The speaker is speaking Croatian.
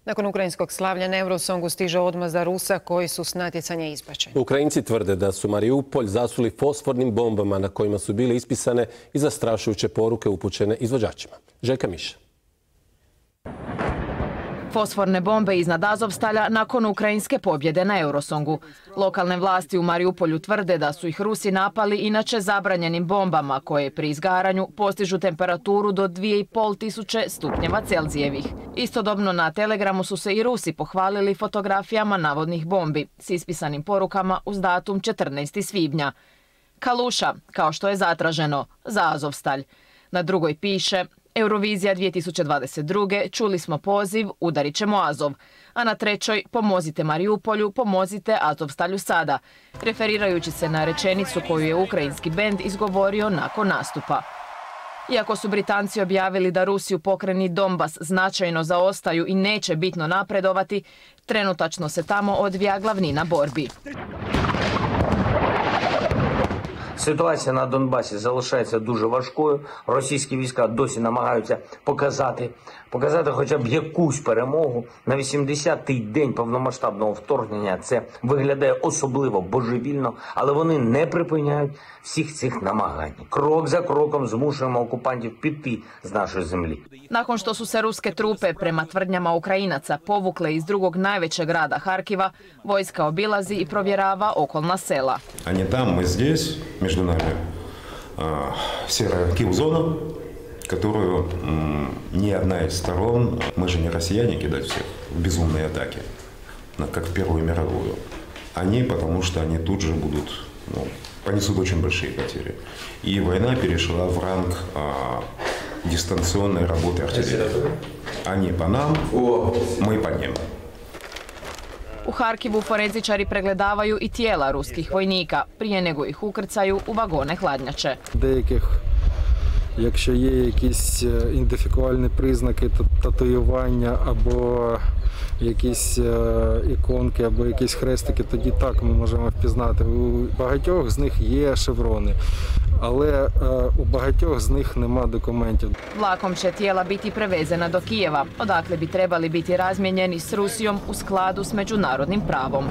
Nakon ukrajinskog slavlja na Eurosongu stiže odmazda Rusa koji su s natjecanja izbačeni. Ukrajinci tvrde da su Mariupolj zasuli fosfornim bombama na kojima su bile ispisane i zastrašujuće poruke upućene izvođačima. Željka Miša. Fosforne bombe iznad Azovstalja nakon ukrajinske pobjede na Eurosongu. Lokalne vlasti u Mariupolju tvrde da su ih Rusi napali inače zabranjenim bombama koje pri izgaranju postižu temperaturu do 2500 stupnjeva Celzijevih. Istodobno na Telegramu su se i Rusi pohvalili fotografijama navodnih bombi s ispisanim porukama uz datum 14. svibnja. Kaluša, kao što je zatraženo, za Azovstalj. Na drugoj piše: Eurovizija 2022. Čuli smo poziv, udarit ćemo Azov. A na trećoj: pomozite Mariupolju, pomozite Azovstalju sada, referirajući se na rečenicu koju je ukrajinski bend izgovorio nakon nastupa. Iako su Britanci objavili da Rusi u pokrajini Donbas značajno zaostaju i neće bitno napredovati, trenutačno se tamo odvija glavnina borbi. Ситуація на Донбасі залишається дуже важкою. Російські війська досі намагаються показати хоча б якусь перемогу. На 80-й день повномасштабного вторгнення це виглядає особливо божевільно, але вони не припиняють всіх цих намагань. Крок за кроком змушуємо окупантів піти з нашої землі. Nakon što su se ruske trupe, prema tvrdnjama Ukrajinaca, povukle iz drugog najvećeg grada Harkiva, vojska obilazi i provjerava okolna sela. Они там, мы здесь, между нами серая килл-зона, которую ни одна из сторон, мы же не россияне кидать всех в безумные атаки, как в Первую мировую. Они, потому что они тут же будут, понесут очень большие потери. И война перешла в ранг дистанционной работы артиллерии. Они по нам, мы по ним. U Harkivu forenzičari pregledavaju i tijela ruskih vojnika prije nego ih ukrcaju u vagone hladnjače. Якщо є якісь ідентифікувальні признаки татуювання або якісь іконки, або якісь хрестики, тоді так ми можемо впізнати. У багатьох з них є шеврони, але у багатьох з них нема документів. Vlakom će tijela biti prevezena do Kijeva, odakle bi trebali biti razmijenjeni s Rusijom u skladu s međunarodnim pravom.